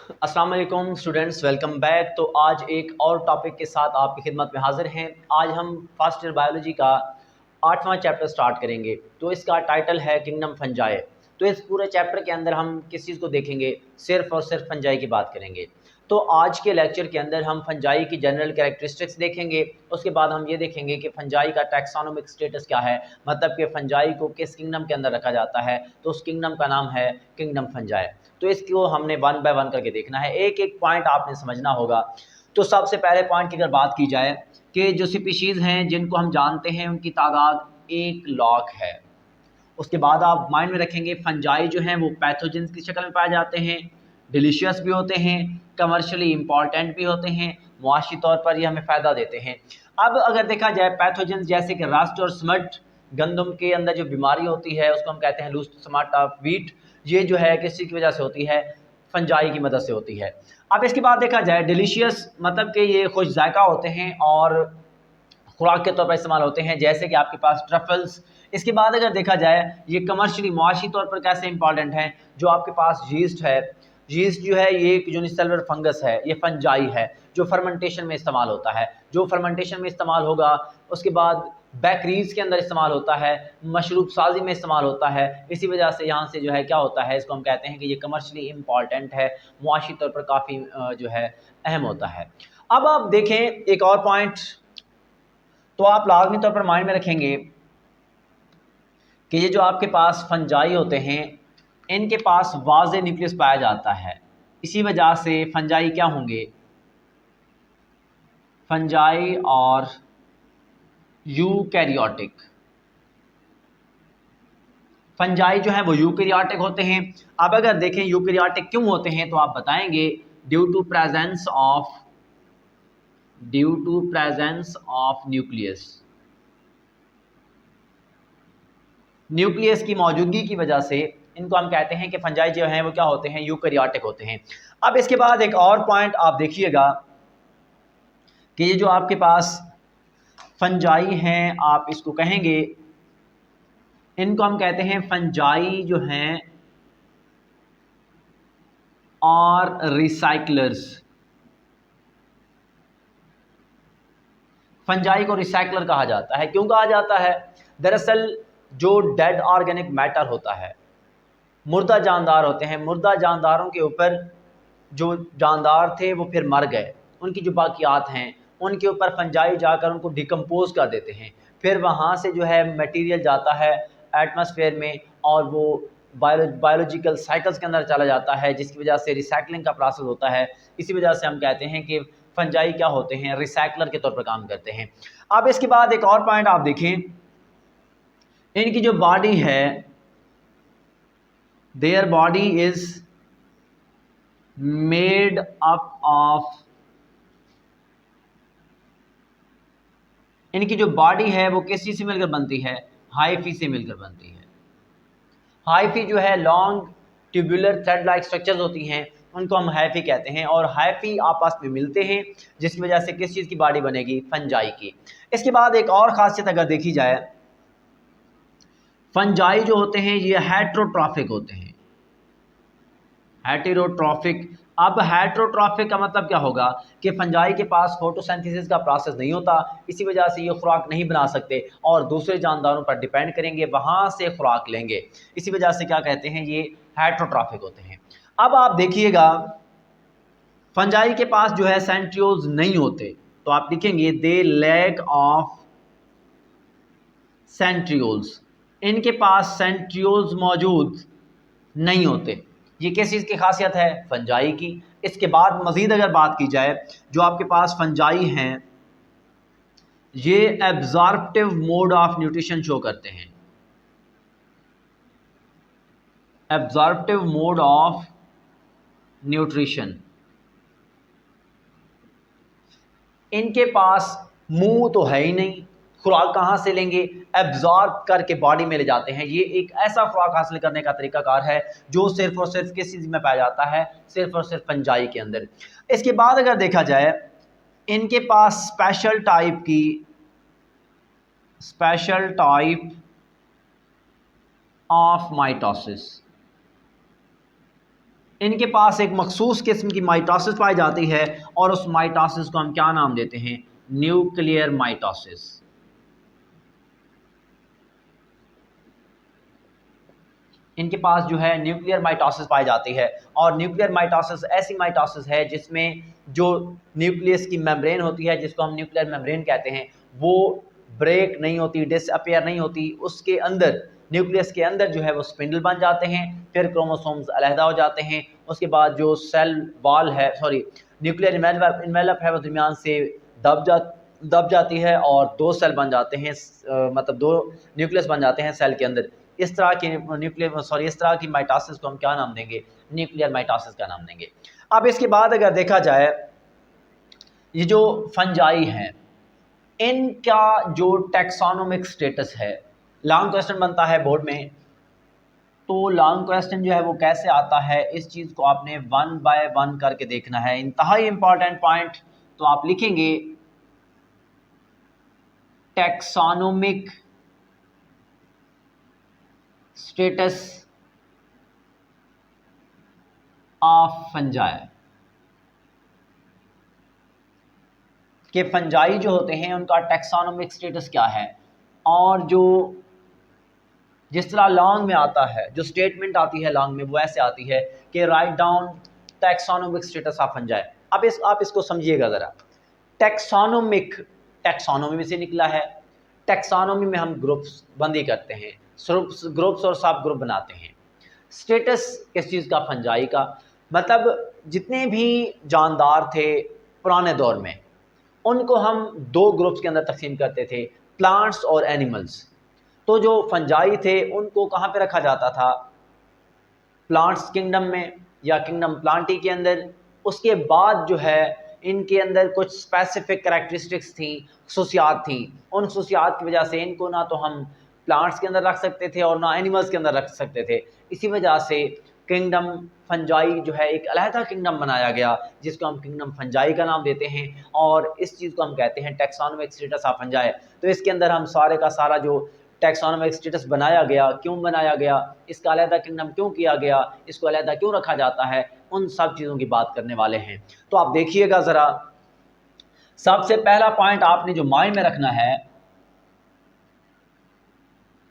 अस्सलाम वालेकुम students, welcome back. तो आज एक और टॉपिक के साथ आपकी खिदमत में हाजिर हैं। आज हम फर्स्ट ईयर बायोलॉजी का 8वां चैप्टर स्टार्ट करेंगे। तो इसका टाइटल है किंगडम फंजाई। तो इस पूरे चैप्टर के अंदर हम किस चीज़ को देखेंगे? सिर्फ और सिर्फ फंजाई की बात करेंगे। तो आज के लेक्चर के अंदर हम फंजाई की जनरल कैरेक्टरिस्टिक्स देखेंगे। उसके बाद हम ये देखेंगे कि फंजाई का टैक्सोनॉमिक स्टेटस क्या है, मतलब कि फंजाई को किस किंगडम के अंदर रखा जाता है। तो उस किंगडम का नाम है किंगडम फंजाई। तो इसको हमने वन बाय वन करके देखना है, एक एक पॉइंट आपने समझना होगा। तो सबसे पहले पॉइंट की अगर बात की जाए कि जो स्पीशीज़ हैं जिनको हम जानते हैं उनकी तादाद 1 लाख है। उसके बाद आप माइंड में रखेंगे फंजाई जो हैं वो पैथोजेंस की शक्ल में पाए जाते हैं, डिलीशियस भी होते हैं, कमर्शियली इम्पॉर्टेंट भी होते हैं, मुआशी तौर पर ये हमें फ़ायदा देते हैं। अब अगर देखा जाए पैथोजेंस जैसे कि रस्ट और स्मट, गंदम के अंदर जो बीमारी होती है उसको हम कहते हैं लूज स्मार्ट ऑफ वीट, ये जो है किसी की वजह से होती है, फंजाई की मदद से होती है। अब इसके बाद देखा जाए डिलीशियस, मतलब कि ये खुश जायका होते हैं और खुराक के तौर पर इस्तेमाल होते हैं, जैसे कि आपके पास ट्रफल्स। इसके बाद अगर देखा जाए ये कमर्शियली मुआशी तौर पर कैसे इंपॉर्टेंट हैं, जो आपके पास यीस्ट है। यीस्ट जो है ये एक यूनिसेलुलर फंगस है, ये फंजाई है जो फर्मेंटेशन में इस्तेमाल होता है। जो फर्मेंटेशन में इस्तेमाल होगा उसके बाद बेकरीज के अंदर इस्तेमाल होता है, मशरूब साजी में इस्तेमाल होता है। इसी वजह से यहाँ से जो है क्या होता है, इसको हम कहते हैं कि ये कमर्शियली इम्पॉर्टेंट है, मुआशी तौर पर काफ़ी जो है अहम होता है। अब आप देखें एक और पॉइंट, तो आप लाजमी तौर पर माइंड में रखेंगे कि ये जो आपके पास फंजाई होते हैं इनके पास वाज़े न्यूक्लियस पाया जाता है। इसी वजह से फंजाई क्या होंगे, फंजाई और यूकैरियोटिक। फंजाई जो है वो यूकैरियोटिक होते हैं। अब अगर देखें यूकैरियोटिक क्यों होते हैं तो आप बताएंगे due to presence of nucleus. Nucleus की मौजूदगी की वजह से इनको हम कहते हैं कि फंजाई जो हैं वो क्या होते हैं, यूकैरियोटिक होते हैं। अब इसके बाद एक और पॉइंट आप देखिएगा कि ये जो आपके पास फंजाई हैं आप इसको कहेंगे, इनको हम कहते हैं फंजाई जो हैं और रिसाइक्लर्स। फंजाई को रिसाइक्लर कहा जाता है। क्यों कहा जाता है? दरअसल जो डेड ऑर्गेनिक मैटर होता है, मुर्दा जानदार होते हैं, मुर्दा जानदारों के ऊपर जो जानदार थे वो फिर मर गए, उनकी जो बाकियात हैं उनके ऊपर फंजाई जाकर उनको डिकम्पोज कर देते हैं। फिर वहाँ से जो है मटेरियल जाता है एटमॉस्फेयर में और वो बायोलॉजिकल साइकिल्स के अंदर चला जाता है, जिसकी वजह से रिसाइकलिंग का प्रोसेस होता है। इसी वजह से हम कहते हैं कि फंजाई क्या होते हैं, रिसाइकलर के तौर पर काम करते हैं। अब इसके बाद एक और पॉइंट आप देखें, इनकी जो बॉडी है, their body is made up of, इनकी जो बॉडी है वो किस चीज़ से मिलकर बनती है, हाइफी से मिलकर बनती है। हाइफी जो है long tubular thread like structures होती हैं, उनको हम हाइफी कहते हैं, और हाइफी आपस में मिलते हैं जिसकी वजह से किस चीज़ की बॉडी बनेगी, फंजाई की। इसके बाद एक और खासियत अगर देखी जाए, फंजाई जो होते हैं ये हेट्रोट्रॉफिक होते हैं, हेटेरोट्रॉफिक। अब हेटेरोट्रॉफिक का मतलब क्या होगा कि फंजाई के पास फोटोसिंथेसिस का प्रोसेस नहीं होता, इसी वजह से ये खुराक नहीं बना सकते और दूसरे जानदारों पर डिपेंड करेंगे, वहाँ से खुराक लेंगे। इसी वजह से क्या कहते हैं, ये हेटेरोट्रॉफिक होते हैं। अब आप देखिएगा फंजाई के पास जो है सेंट्रियोल्स नहीं होते, तो आप लिखेंगे दे लैक ऑफ सेंट्रियोल्स। इनके पास सेंट्रियोल्स मौजूद नहीं होते। ये किस चीज़ की खासियत है, फंजाई की। इसके बाद मज़ीद अगर बात की जाए, जो आपके पास फंजाई हैं ये absorptive mode of nutrition show करते हैं, एब्जॉर्प्टिव मोड ऑफ न्यूट्रिशन। इनके पास मुंह तो है ही नहीं, खुराक कहाँ से लेंगे, एब्जॉर्ब करके बॉडी में ले जाते हैं। ये एक ऐसा खुराक हासिल करने का तरीकाकार है जो सिर्फ और सिर्फ किस चीज़ में पाया जाता है, सिर्फ और सिर्फ फंजाई के अंदर। इसके बाद अगर देखा जाए, इनके पास स्पेशल टाइप ऑफ माइटोसिस, इनके पास एक मखसूस किस्म की माइटोसिस पाई जाती है और उस माइटोसिस को हम क्या नाम देते हैं? Nuclear mitosis. इनके पास जो है न्यूक्लियर माइटोसिस पाई जाती है और न्यूक्लियर माइटोसिस ऐसी माइटोसिस है जिसमें जो न्यूक्लियस की मेम्ब्रेन होती है, जिसको हम न्यूक्लियर मेम्ब्रेन कहते हैं, वो ब्रेक नहीं होती, डिसअपियर नहीं होती। उसके अंदर, न्यूक्लियस के अंदर जो है वो स्पिंडल बन जाते हैं, फिर क्रोमोसोम्स अलहदा हो जाते हैं। उसके बाद जो सेल वॉल है, सॉरी न्यूक्लियर इन्वेलप है, वो दरमियान से दब जाती है और दो सेल बन जाते हैं, मतलब दो न्यूक्लियस बन जाते हैं सेल के अंदर। इस तरह इस तरह की माइटोसिस को हम क्या नाम देंगे? न्यूक्लियर माइटोसिस का नाम देंगे। अब इसके बाद अगर देखा जाए, ये जो फंजाई हैं, इनका जो टैक्सोनोमिक स्टेटस है, लॉन्ग क्वेश्चन बनता है बोर्ड में, तो लॉन्ग क्वेश्चन जो है वो कैसे आता है, इस चीज़ को आपने 1 बाय 1 करके देखना है। इंतहाई इंपॉर्टेंट पॉइंट। तो आप लिखेंगे टैक्सोनोमिक स्टेटस ऑफ फंजाई, कि फंजाई जो होते हैं उनका टैक्सोनोमिक स्टेटस क्या है। और जो जिस तरह लॉन्ग में आता है, जो स्टेटमेंट आती है लॉन्ग में, वो ऐसे आती है कि write down taxonomic status of fungi. अब आप इसको समझिएगा ज़रा। टैक्सोनोमिक, टैक्सोनोमी में से निकला है। टैक्सोनोमी में हम ग्रुप्स बंदी करते हैं, ग्रुप्स और सब ग्रुप बनाते हैं। स्टेटस किस चीज़ का? फंजाई का। मतलब जितने भी जानदार थे पुराने दौर में, उनको हम दो ग्रुप्स के अंदर तकसीम करते थे, प्लांट्स और एनिमल्स। तो जो फंजाई थे उनको कहाँ पे रखा जाता था? प्लांट्स किंगडम में या किंगडम प्लांटी के अंदर। उसके बाद जो है इनके अंदर कुछ स्पेसिफिक करैक्टरिस्टिक्स थी, खसूसियात थी। उन खसूसियात की वजह से इनको ना तो हम प्लांट्स के अंदर रख सकते थे और ना एनिमल्स के अंदर रख सकते थे। इसी वजह से किंगडम फंजाई जो है एक अलहदा किंगडम बनाया गया, जिसको हम किंगडम फंजाई का नाम देते हैं। और इस चीज़ को हम कहते हैं टैक्सोनोमिक स्टेटस ऑफ फंजाई। तो इसके अंदर हम सारे का सारा जो टैक्सोनोमिक स्टेटस बनाया गया, क्यों बनाया गया, इसका अलहदा किंगडम क्यों किया गया, इसको अलहदा क्यों रखा जाता है, उन सब चीज़ों की बात करने वाले हैं। तो आप देखिएगा ज़रा, सबसे पहला पॉइंट आपने जो माइंड में रखना है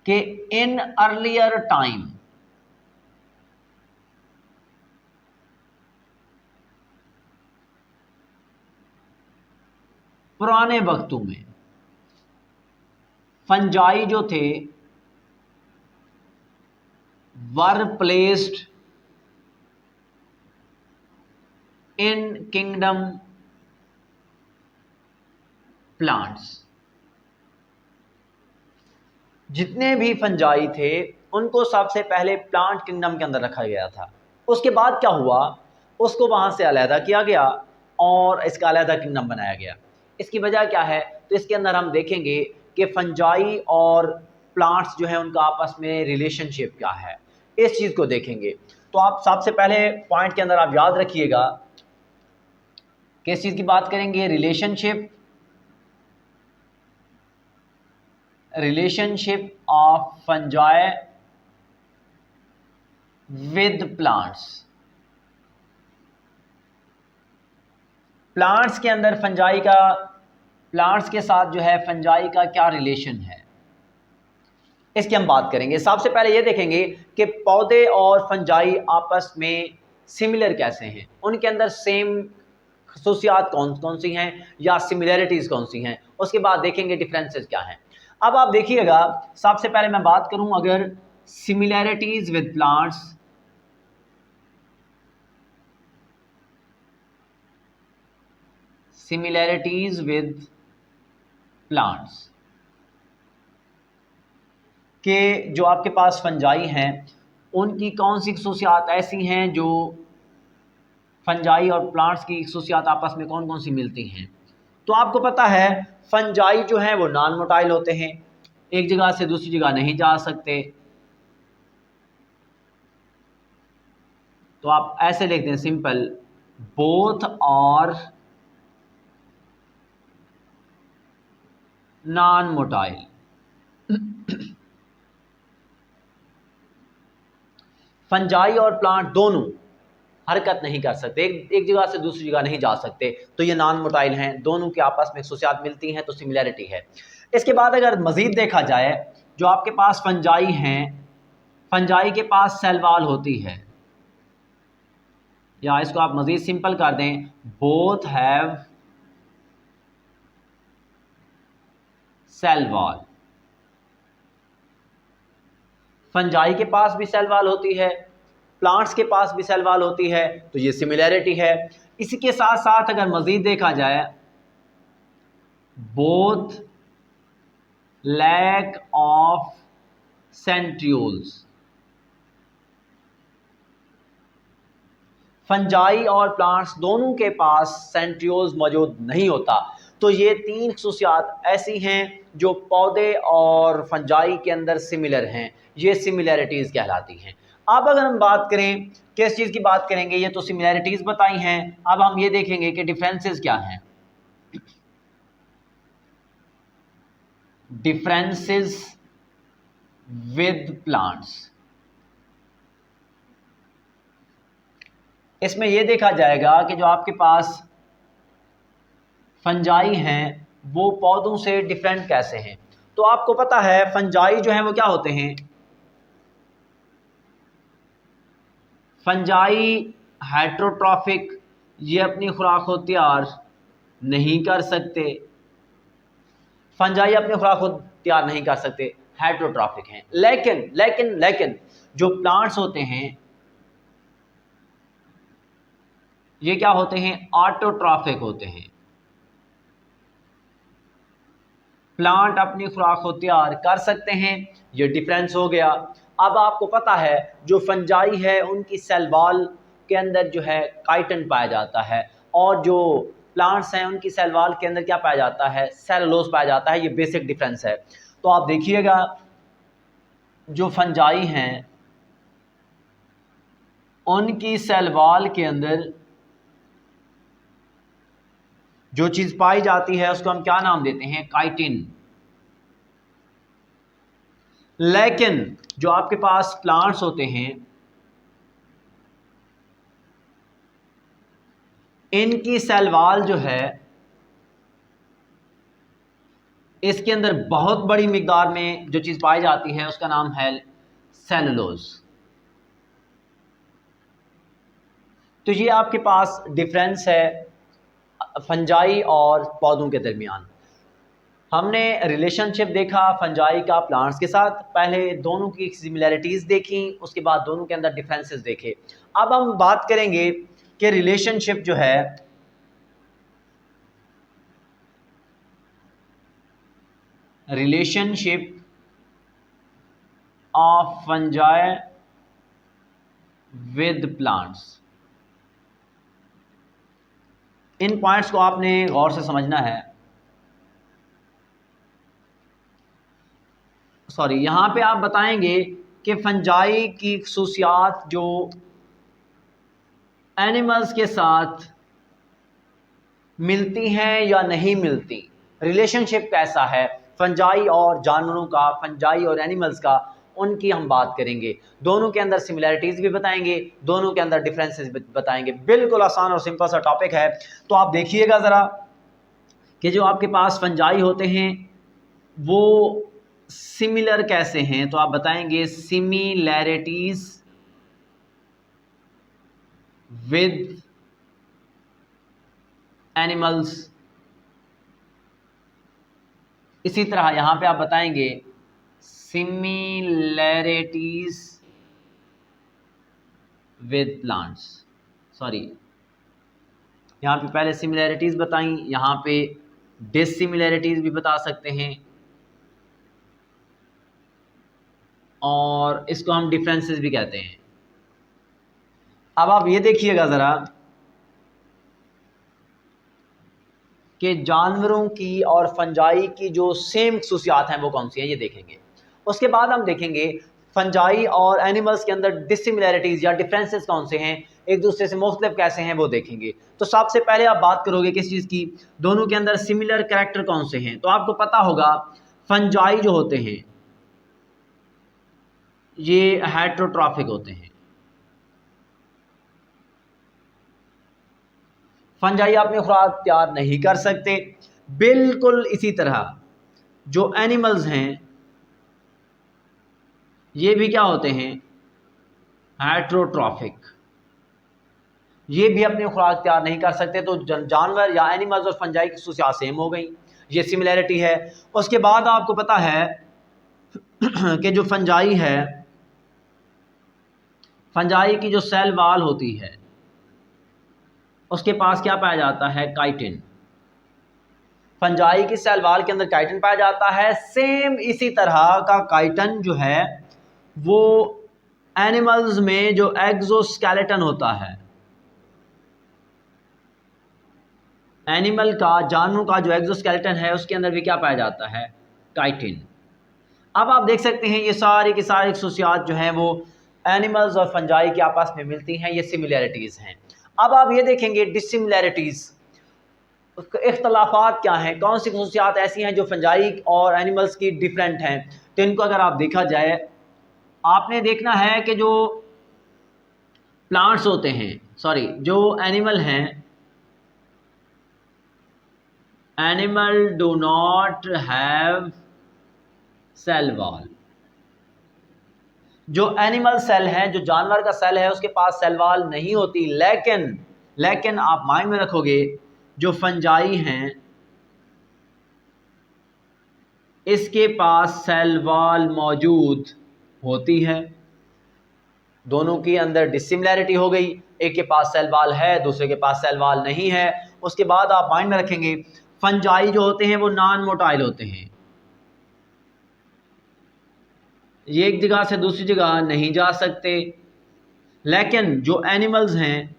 कि इन अर्लियर टाइम, पुराने वक्तों में फंजाई जो थे were placed in kingdom plants. जितने भी फंजाई थे उनको सबसे पहले प्लांट किंगडम के अंदर रखा गया था। उसके बाद क्या हुआ, उसको वहां से अलहदा किया गया और इसका अलहदा किंगडम बनाया गया। इसकी वजह क्या है? तो इसके अंदर हम देखेंगे कि फंजाई और प्लांट्स जो है उनका आपस में रिलेशनशिप क्या है, इस चीज़ को देखेंगे। तो आप सबसे पहले पॉइंट के अंदर आप याद रखिएगा, किस चीज़ की बात करेंगे? Relationship of fungi with plants. Plants के अंदर फंजाई का, प्लांट्स के साथ जो है फंजाई का क्या रिलेशन है, इसकी हम बात करेंगे। सबसे पहले ये देखेंगे कि पौधे और फंजाई आपस में सिमिलर कैसे हैं, उनके अंदर सेम खसूसियात कौन कौन सी हैं या सिमिलैरिटीज़ कौन सी हैं। उसके बाद देखेंगे डिफरेंसेस क्या हैं। अब आप देखिएगा, सबसे पहले मैं बात करूं अगर similarities with plants, similarities with plants के जो आपके पास फंजाई हैं उनकी कौन सी खसूसियात ऐसी हैं जो फंजाई और प्लांट्स की खसूसियात आपस में कौन कौन सी मिलती हैं। तो आपको पता है फंजाई जो हैं वो नॉन मोटाइल होते हैं, एक जगह से दूसरी जगह नहीं जा सकते। तो आप ऐसे लिख दें सिंपल, बोथ और नॉन मोटाइल। फंजाई और प्लांट दोनों हरकत नहीं कर सकते, एक जगह से दूसरी जगह नहीं जा सकते, तो ये नॉन मोटाइल हैं, दोनों के आपस में खसूसियात मिलती हैं, तो सिमिलैरिटी है। इसके बाद अगर मज़ीद देखा जाए, जो आपके पास फंजाई हैं, फंजाई के पास सेल वॉल होती है, या इसको आप मज़ीद सिंपल कर दें, both have cell wall. Fungi के पास भी सेल वॉल होती है, प्लांट्स के पास भी सेल वॉल होती है, तो ये सिमिलैरिटी है। इसी के साथ साथ अगर मज़ीद देखा जाए, both lack of centrioles, fungi और प्लांट्स दोनों के पास सेंट्रियोल्स मौजूद नहीं होता। तो ये तीन खसूसियात ऐसी हैं जो पौधे और फंजाई के अंदर सिमिलर हैं, ये सिमिलैरिटीज़ कहलाती हैं। अब अगर हम बात करें, किस चीज़ की बात करेंगे, ये तो सिमिलैरिटीज़ बताई हैं, अब हम ये देखेंगे कि डिफरेंसेस क्या हैं। डिफरेंसेस विद प्लांट्स, इसमें यह देखा जाएगा कि जो आपके पास फंजाई हैं वो पौधों से डिफरेंट कैसे हैं। तो आपको पता है फंजाई जो हैं वो क्या होते हैं, फंजाई हेट्रोट्रॉफिक, ये अपनी खुराक को तैयार नहीं कर सकते, फंजाई अपनी खुराक को तैयार नहीं कर सकते, हेट्रोट्रॉफिक हैं। लेकिन लेकिन लेकिन जो प्लांट्स होते हैं ये क्या होते हैं, ऑटोट्रॉफिक होते हैं। प्लांट अपनी खुराक को तैयार कर सकते हैं, ये डिफरेंस हो गया। अब आपको पता है जो फंजाई है उनकी सेल वॉल के अंदर जो है काइटिन पाया जाता है, और जो प्लांट्स हैं उनकी सेल वॉल के अंदर क्या पाया जाता है, सेलुलोज पाया जाता है। ये बेसिक डिफरेंस है। तो आप देखिएगा जो फंजाई हैं उनकी सेल वॉल के अंदर जो चीज़ पाई जाती है उसको हम क्या नाम देते हैं, काइटिन। लेकिन जो आपके पास प्लांट्स होते हैं इनकी सेल वॉल जो है इसके अंदर बहुत बड़ी मिकदार में जो चीज़ पाई जाती है उसका नाम है सेलुलोज। तो ये आपके पास डिफरेंस है फंजाई और पौधों के दरमियान। हमने रिलेशनशिप देखा फंजाई का प्लांट्स के साथ, पहले दोनों की सिमिलैरिटीज़ देखी, उसके बाद दोनों के अंदर डिफरेंसेस देखे। अब हम बात करेंगे कि रिलेशनशिप जो है relationship of fungi with plants. In points को आपने गौर से समझना है। सॉरी, यहाँ पे आप बताएंगे कि फंजाई की खसूसियात जो एनिमल्स के साथ मिलती हैं या नहीं मिलती, रिलेशनशिप कैसा है फंजाई और जानवरों का, फंजाई और एनिमल्स का, उनकी हम बात करेंगे। दोनों के अंदर सिमिलैरिटीज़ भी बताएंगे, दोनों के अंदर डिफरेंसेस बताएंगे। बिल्कुल आसान और सिंपल सा टॉपिक है। तो आप देखिएगा ज़रा कि जो आपके पास फंजाई होते हैं वो सिमिलर कैसे हैं, तो आप बताएंगे सिमिलैरिटीज़ विद एनिमल्स। इसी तरह यहाँ पे आप बताएंगे सिमिलैरिटीज़ विद प्लांट्स। सॉरी, यहाँ पे पहले सिमिलैरिटीज़ बताई, यहाँ पे डिसिमिलैरिटीज़ भी बता सकते हैं, और इसको हम डिफरेंसेस भी कहते हैं। अब आप ये देखिएगा ज़रा कि जानवरों की और फंजाई की जो सेम खसूसियात हैं वो कौन सी हैं, ये देखेंगे। उसके बाद हम देखेंगे फंजाई और एनिमल्स के अंदर डिसिमिलैरिटीज़ या डिफरेंसेस कौन से हैं, एक दूसरे से मुख्तलिफ कैसे हैं, वो देखेंगे। तो सबसे पहले आप बात करोगे किस चीज़ की, दोनों के अंदर सिमिलर कैरेक्टर कौन से हैं। तो आपको पता होगा फंजाई जो होते हैं ये हेट्रोट्रॉफिक होते हैं, फंजाई अपनी खुराक तैयार नहीं कर सकते। बिल्कुल इसी तरह जो एनिमल्स हैं ये भी क्या होते हैं, हेट्रोट्रॉफिक, ये भी अपनी खुराक तैयार नहीं कर सकते। तो जानवर या एनिमल्स और फंजाई की खसूसियात सेम हो गई, ये सिमिलैरिटी है। उसके बाद आपको पता है कि जो फंजाई है, फंजाई की जो सेल वाल होती है उसके पास क्या पाया जाता है, काइटिन। फंजाई की सेल वाल के अंदर काइटिन पाया जाता है। सेम इसी तरह का काइटिन जो है वो एनिमल्स में जो एक्सोस्केलेटन होता है, एनिमल का, जानवरों का जो एक्सोस्केलेटन है उसके अंदर भी क्या पाया जाता है, काइटिन। अब आप देख सकते हैं ये सारी की सारी खसूसियात जो हैं वो एनिमल्स और फंजाई के आपस में मिलती हैं, ये सिमिलैरिटीज़ हैं। अब आप ये देखेंगे डिसिमिलैरिटीज़, इख्तलाफात क्या हैं, कौन सी खसूसियात ऐसी हैं जो फंजाई और एनिमल्स की डिफरेंट हैं। तो इनको अगर आप देखा जाए, आपने देखना है कि जो प्लांट्स होते हैं, सॉरी जो एनिमल हैं, animal do not have cell wall. जो एनिमल सेल है, जो जानवर का सेल है उसके पास सेल वॉल नहीं होती। लेकिन आप माइंड में रखोगे जो फंजाई हैं इसके पास सेल वॉल मौजूद होती है। दोनों के अंदर डिसिमिलैरिटी हो गई, एक के पास सेल वॉल है दूसरे के पास सेल वॉल नहीं है। उसके बाद आप माइंड में रखेंगे फंजाई जो होते हैं वो नॉन मोटाइल होते हैं, ये एक जगह से दूसरी जगह नहीं जा सकते। लेकिन जो एनिमल्स हैं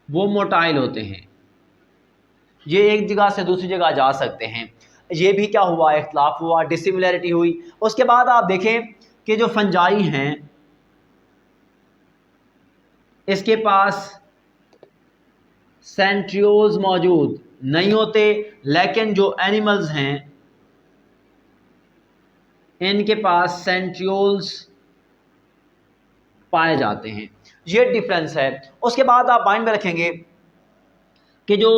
वो मोटाइल होते हैं, ये एक जगह से दूसरी जगह जा सकते हैं। ये भी क्या हुआ, इख्तलाफ हुआ, डिसिमिलैरिटी हुई। उसके बाद आप देखें कि जो फंजाई हैं इसके पास सेंट्रियोल्स मौजूद नहीं होते, लेकिन जो एनिमल्स हैं इनके पास सेंट्रियोल्स पाए जाते हैं। ये डिफरेंस है। उसके बाद आप माइंड में रखेंगे कि जो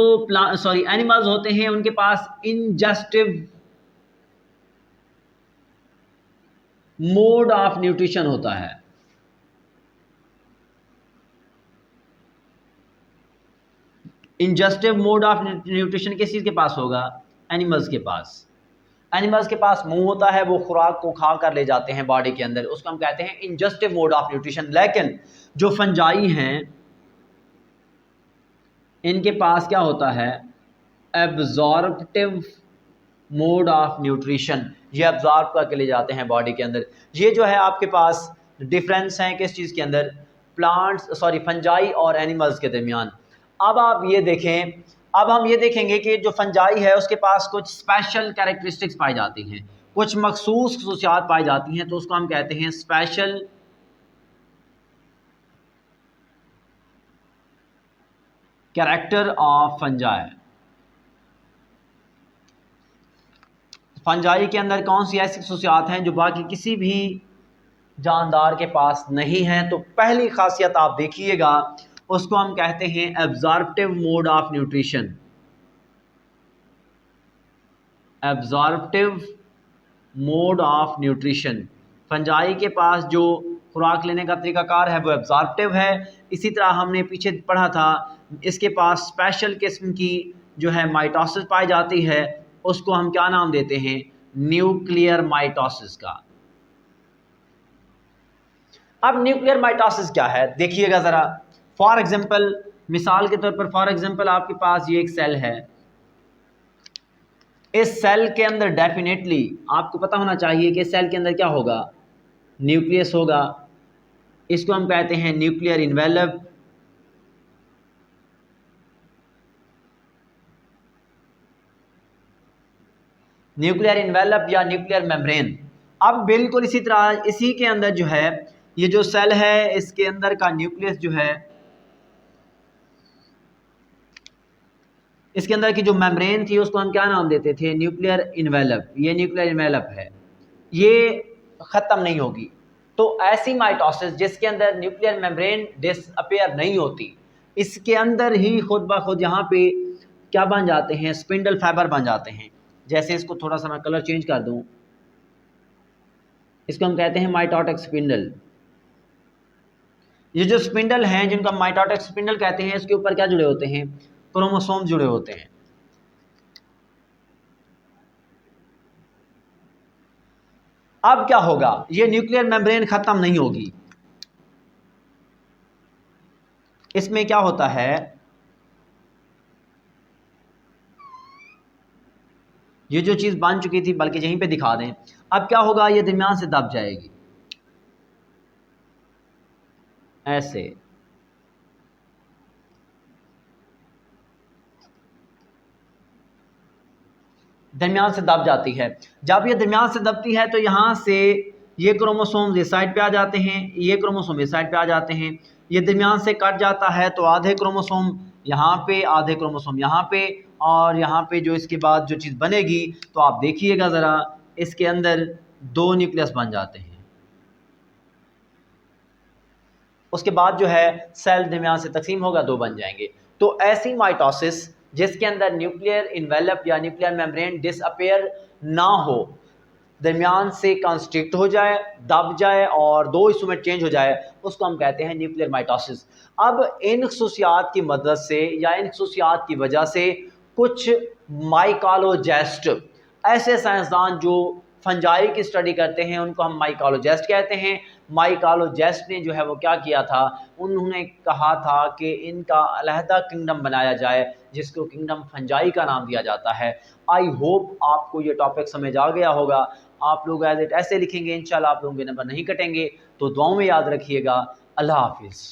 एनिमल्स होते हैं उनके पास इंजेस्टिव मोड ऑफ न्यूट्रिशन होता है। इंजेस्टिव मोड ऑफ न्यूट्रिशन किस चीज़ के पास होगा, एनिमल्स के पास। एनिमल्स के पास मुंह होता है, वो खुराक को खा कर ले जाते हैं बॉडी के अंदर, उसको हम कहते हैं इंजेस्टिव मोड ऑफ न्यूट्रिशन। लेकिन जो फंजाई हैं इनके पास क्या होता है, एब्जॉर्प्टिव मोड ऑफ न्यूट्रिशन, ये एब्जॉर्ब करके ले जाते हैं बॉडी के अंदर। ये जो है आपके पास डिफरेंस हैं किस चीज़ के अंदर, फंजाई और एनिमल्स के दरमियान। अब आप ये देखें, अब हम ये देखेंगे कि जो फंजाई है उसके पास कुछ स्पेशल कैरेक्टरिस्टिक्स पाई जाती हैं, कुछ मखसूस खसूसियात पाई जाती हैं, तो उसको हम कहते हैं special character of fungi. Fungi के अंदर कौन सी ऐसी खसूसियात हैं जो बाकी किसी भी जानदार के पास नहीं है। तो पहली खासियत आप देखिएगा, उसको हम कहते हैं absorptive mode of nutrition. Absorptive mode of nutrition, fungi के पास जो खुराक लेने का तरीकाकार है वो एब्जॉर्प्टिव है। इसी तरह हमने पीछे पढ़ा था इसके पास स्पेशल किस्म की जो है माइटोसिस पाई जाती है, उसको हम क्या नाम देते हैं, न्यूक्लियर माइटोसिस का। अब न्यूक्लियर माइटोसिस क्या है देखिएगा ज़रा। फॉर एग्जांपल, मिसाल के तौर पर, फॉर एग्जांपल आपके पास ये एक सेल है, इस सेल के अंदर डेफिनेटली आपको पता होना चाहिए कि सेल के अंदर क्या होगा, न्यूक्लियस होगा। इसको हम कहते हैं न्यूक्लियर इन्वेलप। न्यूक्लियर इन्वेलप या न्यूक्लियर मेम्ब्रेन। अब बिल्कुल इसी तरह इसी के अंदर जो है ये जो सेल है इसके अंदर का न्यूक्लियस जो है, इसके अंदर की जो मेम्ब्रेन थी उसको हम क्या नाम देते थे, न्यूक्लियर इन्वेलप। ये न्यूक्लियर इन्वेलप है, ये ख़त्म नहीं होगी। तो ऐसी माइटोसिस जिसके अंदर न्यूक्लियर मेम्ब्रेन डिसअपेयर नहीं होती, इसके अंदर ही खुद ब खुद यहाँ पे क्या बन जाते हैं, स्पिंडल फाइबर बन जाते हैं। जैसे इसको थोड़ा सा मैं कलर चेंज कर दूं, इसको हम कहते हैं माइटोटिक स्पिंडल। ये जो स्पिंडल हैं जिनको हम माइटोटिक स्पिंडल कहते हैं, इसके ऊपर क्या जुड़े होते हैं, क्रोमोसोम जुड़े होते हैं। अब क्या होगा, ये न्यूक्लियर मेम्ब्रेन खत्म नहीं होगी, इसमें क्या होता है, ये जो चीज बन चुकी थी, बल्कि यहीं पे दिखा दें, अब क्या होगा, ये दरमियान से दब जाएगी ऐसे। दरमियान से दब जाती है। जब ये दरमियान से दबती है तो यहाँ से ये क्रोमोसोम इस साइड पे आ जाते हैं, ये क्रोमोसोम इस साइड पे आ जाते हैं। ये दरमियान से कट जाता है तो आधे क्रोमोसोम यहाँ पे, आधे क्रोमोसोम यहाँ पे, और यहाँ पे जो इसके बाद जो चीज़ बनेगी, तो आप देखिएगा ज़रा, इसके अंदर 2 न्यूक्लियस बन जाते हैं। उसके बाद जो है सेल दरमियान से तकसीम होगा, 2 बन जाएंगे। तो ऐसी माइटोसिस जिसके अंदर न्यूक्लियर इन्वेलप या न्यूक्लियर मेम्ब्रेन डिसअपेयर ना हो, दरमियान से कंस्ट्रिक्ट हो जाए, दब जाए और 2 हिस्सों में चेंज हो जाए, उसको हम कहते हैं न्यूक्लियर माइटोसिस। अब इन खसूसियात की मदद से या इन खसूसियात की वजह से कुछ माइकोलॉजिस्ट, ऐसे साइंसदान जो फंजाई की स्टडी करते हैं, उनको हम माइकोलॉजिस्ट कहते हैं। माइकोलॉजिस्ट ने जो है वो क्या किया था, उन्होंने कहा था कि इनका अलहदा किंगडम बनाया जाए, जिसको किंगडम फंजाई का नाम दिया जाता है। आई होप आपको ये टॉपिक समझ आ गया होगा। आप लोग एज इट ऐसे लिखेंगे, इंशाल्लाह आप लोगों के नंबर नहीं कटेंगे। तो दुआओं में याद रखिएगा। अल्लाह हाफिज़।